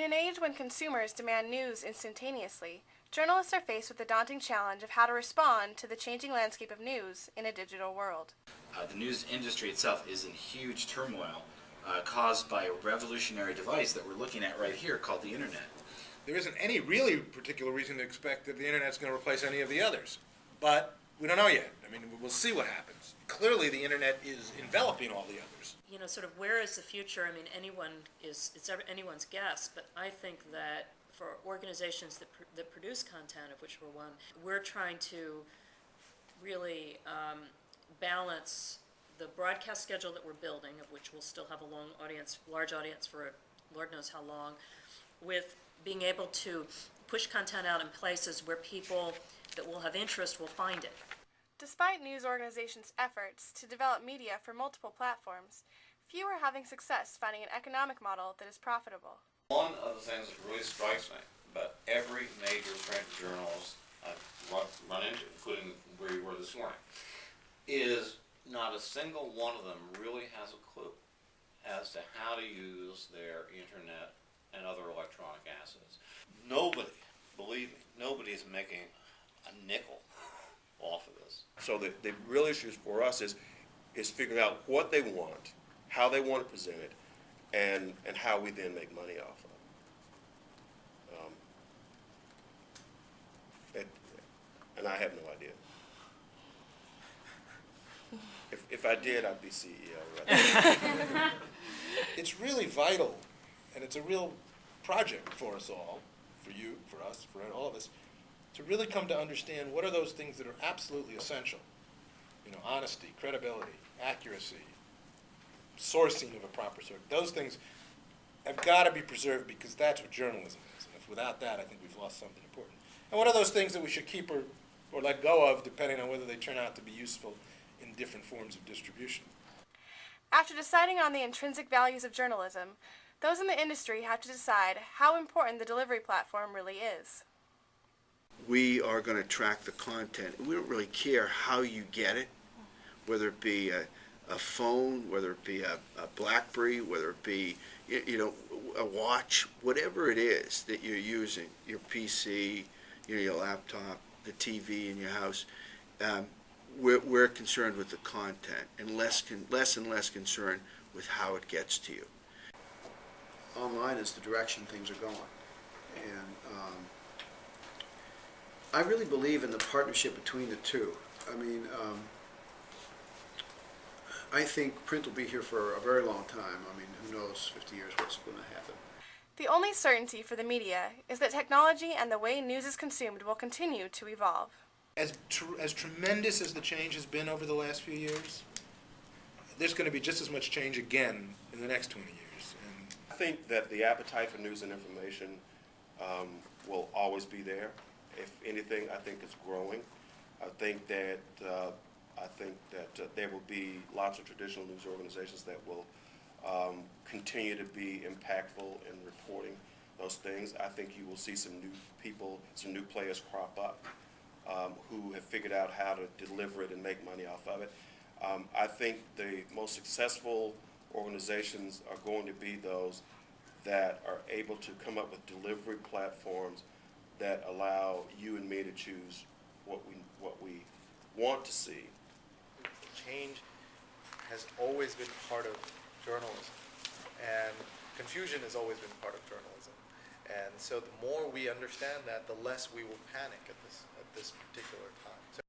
an age when consumers demand news instantaneously, journalists are faced with the daunting challenge of how to respond to the changing landscape of news in a digital world. The news industry itself is in huge turmoil caused by a revolutionary device that we're looking at right here called the Internet. There isn't any really particular reason to expect that the Internet's going to replace any of the others. But we don't know yet. I mean, we'll see what happens. Clearly, the Internet is enveloping all the others. You know, sort of where is the future? I mean, it's anyone's guess, but I think that for organizations that produce content, of which we're one, we're trying to really balance the broadcast schedule that we're building, of which we'll still have a large audience for Lord knows how long, with being able to push content out in places where people that will have interest will find it. Despite news organizations' efforts to develop media for multiple platforms, few are having success finding an economic model that is profitable. One of the things that really strikes me about every major print journalist I've run into, including where you were this morning, is not a single one of them really has a clue as to how to use their internet and other electronic assets. Nobody, believe me, nobody is making a nickel off of this. So the real issues for us is figuring out what they want, how they want to present it, and how we then make money off of it. And I have no idea. If I did, I'd be CEO. Right? It's really vital, and it's a real project for us all, for you, for us, for all of us, to really come to understand what are those things that are absolutely essential. You know, honesty, credibility, accuracy, sourcing of a proper source. Those things have got to be preserved because that's what journalism is. And if without that, I think we've lost something important. And what are those things that we should keep or let go of, depending on whether they turn out to be useful in different forms of distribution? After deciding on the intrinsic values of journalism, those in the industry have to decide how important the delivery platform really is. We are going to track the content. We don't really care how you get it, whether it be a phone, whether it be a BlackBerry, whether it be a watch, whatever it is that you're using, your PC, your laptop, the TV in your house. We're concerned with the content and less and less concerned with how it gets to you. Online is the direction things are going, and I really believe in the partnership between the two. I mean, I think print will be here for a very long time. I mean, who knows, 50 years, what's going to happen. The only certainty for the media is that technology and the way news is consumed will continue to evolve. As tremendous as the change has been over the last few years, there's going to be just as much change again in the next 20 years. And I think that the appetite for news and information will always be there. If anything, I think it's growing. I think that there will be lots of traditional news organizations that will continue to be impactful in reporting those things. I think you will see some new people, some new players crop up who have figured out how to deliver it and make money off of it. I think the most successful organizations are going to be those that are able to come up with delivery platforms that allow you and me to choose what we want to see. Change has always been part of journalism, and confusion has always been part of journalism. And so the more we understand that, the less we will panic at this particular time. So